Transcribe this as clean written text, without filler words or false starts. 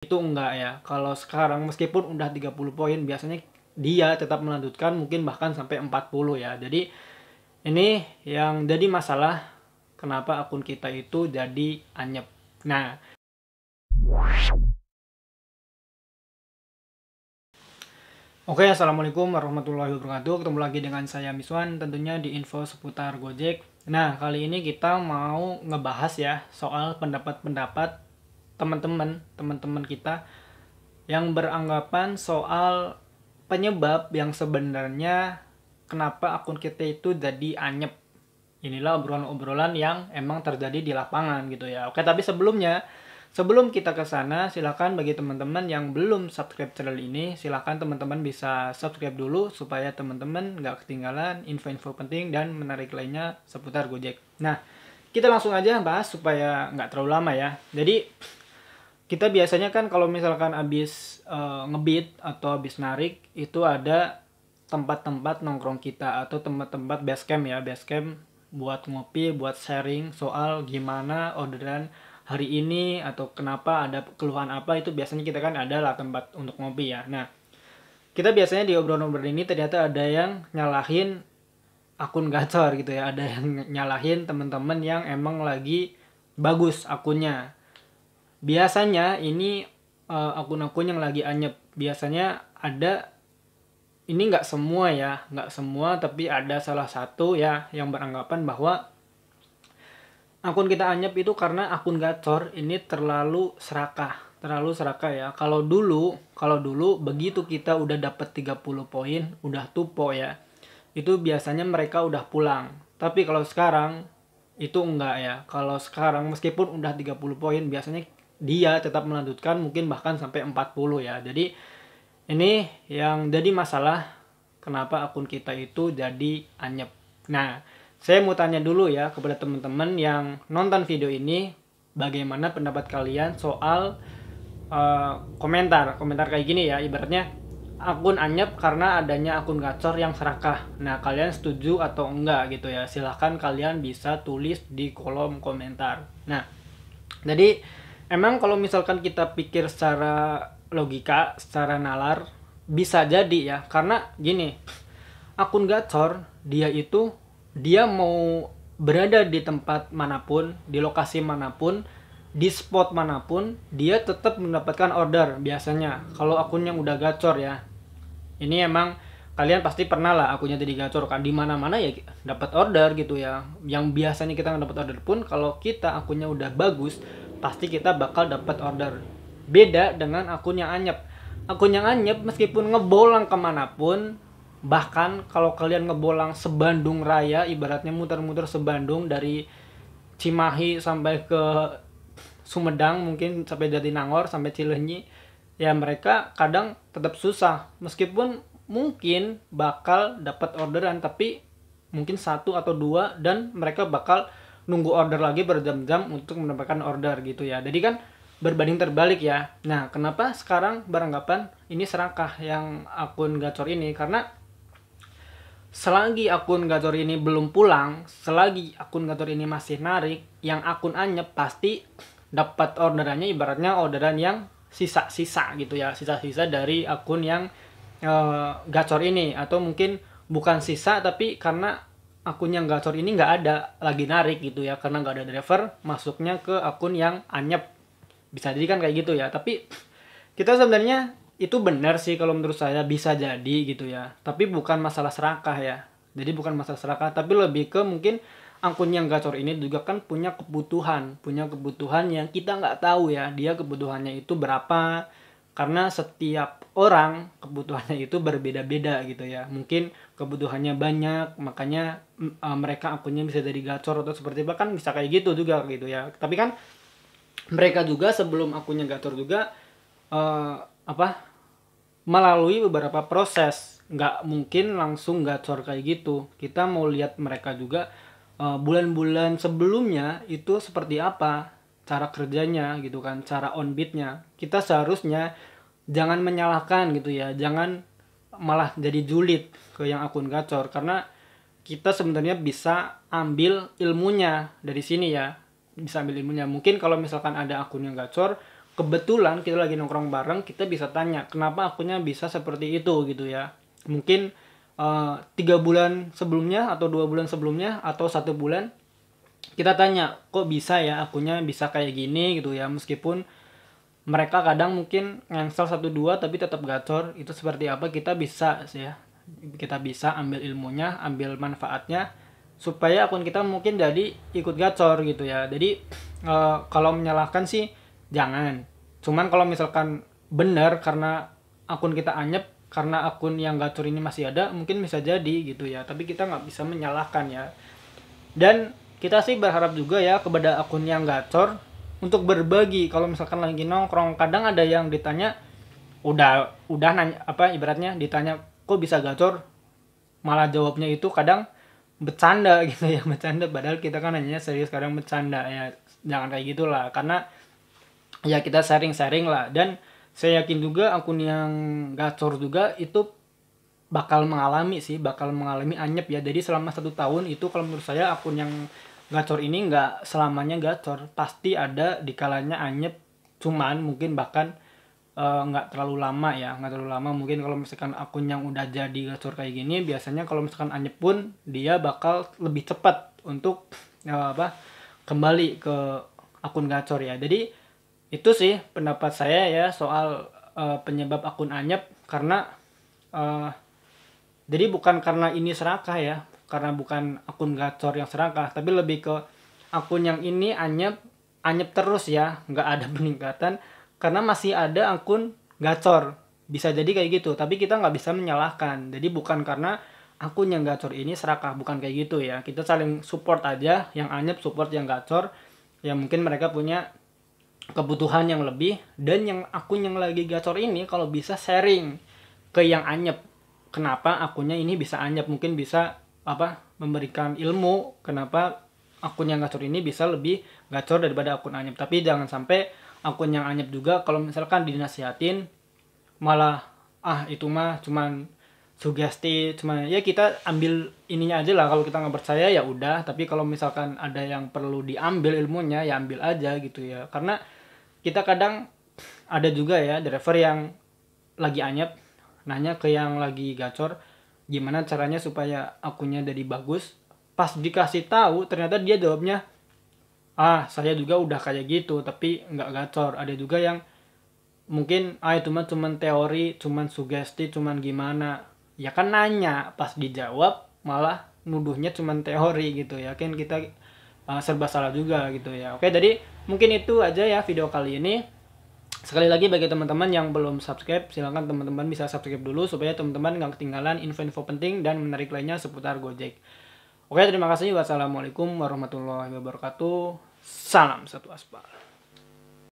Itu enggak ya. Kalau sekarang meskipun udah 30 poin, biasanya dia tetap melanjutkan mungkin bahkan sampai 40 ya. Jadi ini yang jadi masalah kenapa akun kita itu jadi anyep. Nah, oke, assalamualaikum warahmatullahi wabarakatuh. Ketemu lagi dengan saya Miswan, tentunya di info seputar Gojek. Nah, kali ini kita mau ngebahas ya soal pendapat-pendapat teman-teman kita yang beranggapan soal penyebab yang sebenarnya kenapa akun kita itu jadi anyep. Inilah obrolan-obrolan yang emang terjadi di lapangan gitu ya. Oke, tapi sebelum kita ke sana, silakan bagi teman-teman yang belum subscribe channel ini, silakan teman-teman bisa subscribe dulu supaya teman-teman nggak ketinggalan info-info penting dan menarik lainnya seputar Gojek. Nah, kita langsung aja bahas supaya nggak terlalu lama ya. Jadi, kita biasanya kan kalau misalkan habis ngebeat atau habis narik, itu ada tempat-tempat nongkrong kita atau tempat-tempat basecamp ya, basecamp buat ngopi, buat sharing soal gimana orderan hari ini atau kenapa ada keluhan apa, itu biasanya kita kan ada lah tempat untuk ngopi ya. Nah, kita biasanya di obrolan-obrolan ini ternyata ada yang nyalahin akun gacor gitu ya, ada yang nyalahin teman-teman yang emang lagi bagus akunnya. Biasanya ini akun-akun yang lagi anyep. Biasanya ada, ini nggak semua ya, nggak semua, tapi ada salah satu ya yang beranggapan bahwa akun kita anyep itu karena akun gacor ini terlalu serakah ya. Kalau dulu begitu kita udah dapat 30 poin, udah tupo ya, itu biasanya mereka udah pulang. Tapi kalau sekarang itu enggak ya. Kalau sekarang meskipun udah 30 poin, biasanya dia tetap melanjutkan mungkin bahkan sampai 40 ya. Jadi ini yang jadi masalah kenapa akun kita itu jadi anyep. Nah, saya mau tanya dulu ya kepada teman-teman yang nonton video ini, bagaimana pendapat kalian soal komentar kayak gini ya, ibaratnya akun anyep karena adanya akun gacor yang serakah. Nah, kalian setuju atau enggak gitu ya? Silahkan kalian bisa tulis di kolom komentar. Nah, jadi emang kalau misalkan kita pikir secara logika, secara nalar, bisa jadi ya. Karena gini, akun gacor dia mau berada di tempat manapun, di lokasi manapun, di spot manapun, dia tetap mendapatkan order biasanya. Kalau akun yang udah gacor ya, ini emang kalian pasti pernah lah akunnya jadi gacor kan, di mana-mana ya dapat order gitu ya. Yang biasanya kita nggak dapat order pun, kalau kita akunnya udah bagus, pasti kita bakal dapat order. Beda dengan akun yang anyep. Akun yang anyep meskipun ngebolang kemanapun, bahkan kalau kalian ngebolang sebandung raya, ibaratnya muter-muter sebandung dari Cimahi sampai ke Sumedang, mungkin sampai Jatinangor, sampai Cileunyi, ya mereka kadang tetap susah. Meskipun mungkin bakal dapat orderan, tapi mungkin satu atau dua, dan mereka bakal nunggu order lagi berjam-jam untuk mendapatkan order gitu ya. Jadi kan berbanding terbalik ya. Nah, kenapa sekarang beranggapan ini serakah yang akun gacor ini? Karena selagi akun gacor ini belum pulang, selagi akun gacor ini masih narik, yang akun anyep pasti dapat orderannya, ibaratnya orderan yang sisa-sisa gitu ya, sisa-sisa dari akun yang gacor ini. Atau mungkin bukan sisa, tapi karena akun yang gacor ini nggak ada lagi narik gitu ya, karena nggak ada driver, masuknya ke akun yang anyep. Bisa jadi kan kayak gitu ya. Tapi kita sebenarnya itu benar sih kalau menurut saya, bisa jadi gitu ya. Tapi bukan masalah serakah ya. Jadi bukan masalah serakah, tapi lebih ke mungkin akun yang gacor ini juga kan punya kebutuhan yang kita nggak tahu ya, dia kebutuhannya itu berapa. Karena setiap orang kebutuhannya itu berbeda-beda gitu ya. Mungkin kebutuhannya banyak, makanya mereka akunnya bisa jadi gacor atau seperti apa, kan bisa kayak gitu juga gitu ya. Tapi kan mereka juga sebelum akunnya gacor juga melalui beberapa proses, nggak mungkin langsung gacor kayak gitu. Kita mau lihat mereka juga bulan-bulan sebelumnya itu seperti apa cara kerjanya gitu kan, cara on beatnya. Kita seharusnya jangan menyalahkan gitu ya, jangan malah jadi julid ke yang akun gacor, karena kita sebenarnya bisa ambil ilmunya dari sini ya, bisa ambil ilmunya. Mungkin kalau misalkan ada akun yang gacor, kebetulan kita lagi nongkrong bareng, kita bisa tanya kenapa akunnya bisa seperti itu gitu ya. Mungkin 3 bulan sebelumnya atau 2 bulan sebelumnya atau 1 bulan kita tanya kok bisa ya akunnya bisa kayak gini gitu ya, meskipun mereka kadang mungkin ngangsel 1 2 tapi tetap gacor, itu seperti apa kita bisa sih ya, kita bisa ambil ilmunya, ambil manfaatnya supaya akun kita mungkin jadi ikut gacor gitu ya. Jadi kalau menyalahkan sih jangan, cuman kalau misalkan benar karena akun kita anyep, karena akun yang gacor ini masih ada, mungkin bisa jadi gitu ya, tapi kita nggak bisa menyalahkan ya. Dan kita sih berharap juga ya kepada akun yang gacor untuk berbagi. Kalau misalkan lagi nongkrong, kadang ada yang ditanya udah nanya apa, ibaratnya ditanya kok bisa gacor, malah jawabnya itu kadang bercanda gitu ya, bercanda, padahal kita kan nanya serius, kadang bercanda ya. Jangan kayak gitulah, karena ya kita sharing-sharing lah. Dan saya yakin juga akun yang gacor juga itu bakal mengalami anyep ya. Jadi selama 1 tahun itu kalau menurut saya akun yang gacor ini nggak selamanya gacor, pasti ada di kalanya anyep, cuman mungkin bahkan nggak terlalu lama ya, nggak terlalu lama. Mungkin kalau misalkan akun yang udah jadi gacor kayak gini, biasanya kalau misalkan anyep pun dia bakal lebih cepat untuk kembali ke akun gacor ya. Jadi itu sih pendapat saya ya soal penyebab akun anyep. Karena jadi bukan karena ini serakah ya, karena bukan akun gacor yang serakah, tapi lebih ke akun yang ini anyep terus ya, nggak ada peningkatan karena masih ada akun gacor. Bisa jadi kayak gitu, tapi kita nggak bisa menyalahkan. Jadi bukan karena akun yang gacor ini serakah, bukan kayak gitu ya. Kita saling support aja, yang anyep support yang gacor, ya mungkin mereka punya kebutuhan yang lebih. Dan yang akun yang lagi gacor ini kalau bisa sharing ke yang anyep, kenapa akunnya ini bisa anyep, mungkin bisa memberikan ilmu kenapa akun yang gacor ini bisa lebih gacor daripada akun anyep. Tapi jangan sampai akun yang anyep juga kalau misalkan dinasihatin malah itu mah cuman sugesti, cuman ya kita ambil ininya aja lah. Kalau kita nggak percaya ya udah, tapi kalau misalkan ada yang perlu diambil ilmunya ya ambil aja gitu ya. Karena kita kadang ada juga ya driver yang lagi anyep nanya ke yang lagi gacor gimana caranya supaya akunnya jadi bagus. Pas dikasih tahu ternyata dia jawabnya saya juga udah kayak gitu tapi nggak gacor. Ada juga yang mungkin itu mah cuman teori, cuman sugesti, cuman gimana ya, kan nanya pas dijawab malah nuduhnya cuman teori gitu ya, kan kita serba salah juga gitu ya. Oke, jadi mungkin itu aja ya video kali ini. Sekali lagi bagi teman-teman yang belum subscribe, silahkan teman-teman bisa subscribe dulu supaya teman-teman nggak ketinggalan info-info penting dan menarik lainnya seputar Gojek. Oke, terima kasih. Wassalamualaikum warahmatullahi wabarakatuh. Salam satu aspal.